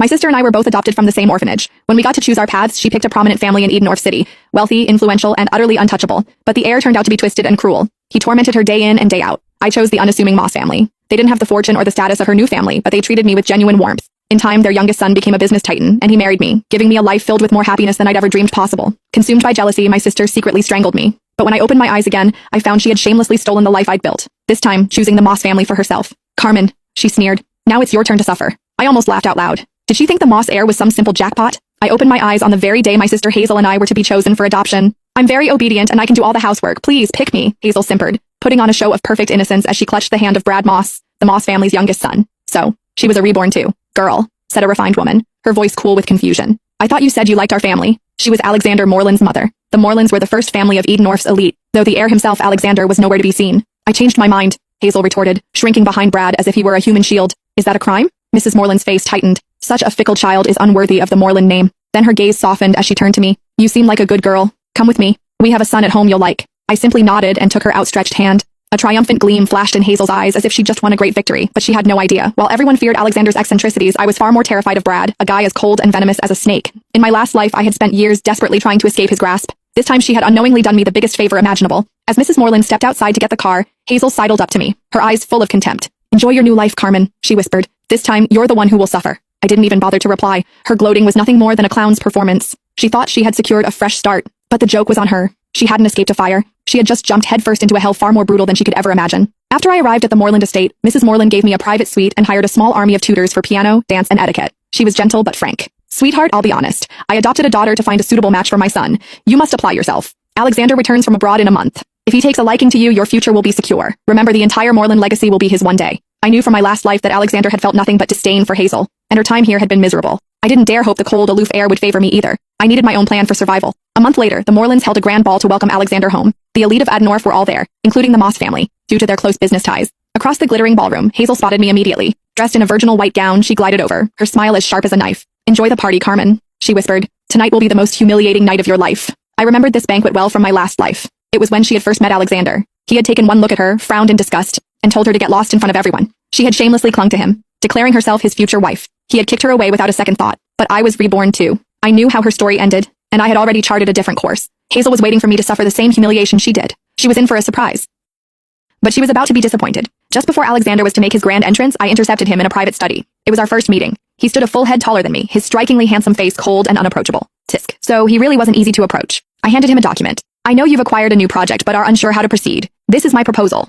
My sister and I were both adopted from the same orphanage. When we got to choose our paths, she picked a prominent family in Edenorf City, wealthy, influential, and utterly untouchable. But the heir turned out to be twisted and cruel. He tormented her day in and day out. I chose the unassuming Moss family. They didn't have the fortune or the status of her new family, but they treated me with genuine warmth. In time, their youngest son became a business titan, and he married me, giving me a life filled with more happiness than I'd ever dreamed possible. Consumed by jealousy, my sister secretly strangled me. But when I opened my eyes again, I found she had shamelessly stolen the life I'd built. This time, choosing the Moss family for herself. Carmen, she sneered. Now it's your turn to suffer. I almost laughed out loud. Did she think the Moss heir was some simple jackpot? I opened my eyes on the very day my sister Hazel and I were to be chosen for adoption. I'm very obedient and I can do all the housework. Please pick me, Hazel simpered, putting on a show of perfect innocence as she clutched the hand of Brad Moss, the Moss family's youngest son. So, she was a reborn too. Girl, said a refined woman, her voice cool with confusion. I thought you said you liked our family. She was Alexander Moreland's mother. The Morelands were the first family of Edenorf's elite, though the heir himself, Alexander, was nowhere to be seen. I changed my mind, Hazel retorted, shrinking behind Brad as if he were a human shield. Is that a crime? Mrs. Moreland's face tightened. Such a fickle child is unworthy of the Moreland name. Then her gaze softened as she turned to me. You seem like a good girl. Come with me. We have a son at home you'll like. I simply nodded and took her outstretched hand. A triumphant gleam flashed in Hazel's eyes as if she just won a great victory, but she had no idea. While everyone feared Alexander's eccentricities, I was far more terrified of Brad, a guy as cold and venomous as a snake. In my last life, I had spent years desperately trying to escape his grasp. This time she had unknowingly done me the biggest favor imaginable. As Mrs. Moreland stepped outside to get the car, Hazel sidled up to me, her eyes full of contempt. Enjoy your new life, Carmen, she whispered. This time, you're the one who will suffer. I didn't even bother to reply. Her gloating was nothing more than a clown's performance. She thought she had secured a fresh start, but the joke was on her. She hadn't escaped a fire. She had just jumped headfirst into a hell far more brutal than she could ever imagine. After I arrived at the Moreland estate, Mrs. Moreland gave me a private suite and hired a small army of tutors for piano, dance, and etiquette. She was gentle but frank. Sweetheart, I'll be honest. I adopted a daughter to find a suitable match for my son. You must apply yourself. Alexander returns from abroad in a month. If he takes a liking to you, your future will be secure. Remember, the entire Moreland legacy will be his one day. I knew from my last life that Alexander had felt nothing but disdain for Hazel, and her time here had been miserable. I didn't dare hope the cold, aloof heir would favor me either. I needed my own plan for survival. A month later, the Morelands held a grand ball to welcome Alexander home. The elite of Edenorf were all there, including the Moss family, due to their close business ties. Across the glittering ballroom, Hazel spotted me immediately. Dressed in a virginal white gown, she glided over, her smile as sharp as a knife. Enjoy the party, Carmen, she whispered. Tonight will be the most humiliating night of your life. I remembered this banquet well from my last life. It was when she had first met Alexander. He had taken one look at her, frowned in disgust, and told her to get lost in front of everyone. She had shamelessly clung to him, declaring herself his future wife. He had kicked her away without a second thought, but I was reborn too. I knew how her story ended, and I had already charted a different course. Hazel was waiting for me to suffer the same humiliation she did. She was in for a surprise. But she was about to be disappointed. Just before Alexander was to make his grand entrance, I intercepted him in a private study. It was our first meeting. He stood a full head taller than me, his strikingly handsome face cold and unapproachable. Tisk. So he really wasn't easy to approach. I handed him a document. I know you've acquired a new project but are unsure how to proceed. This is my proposal.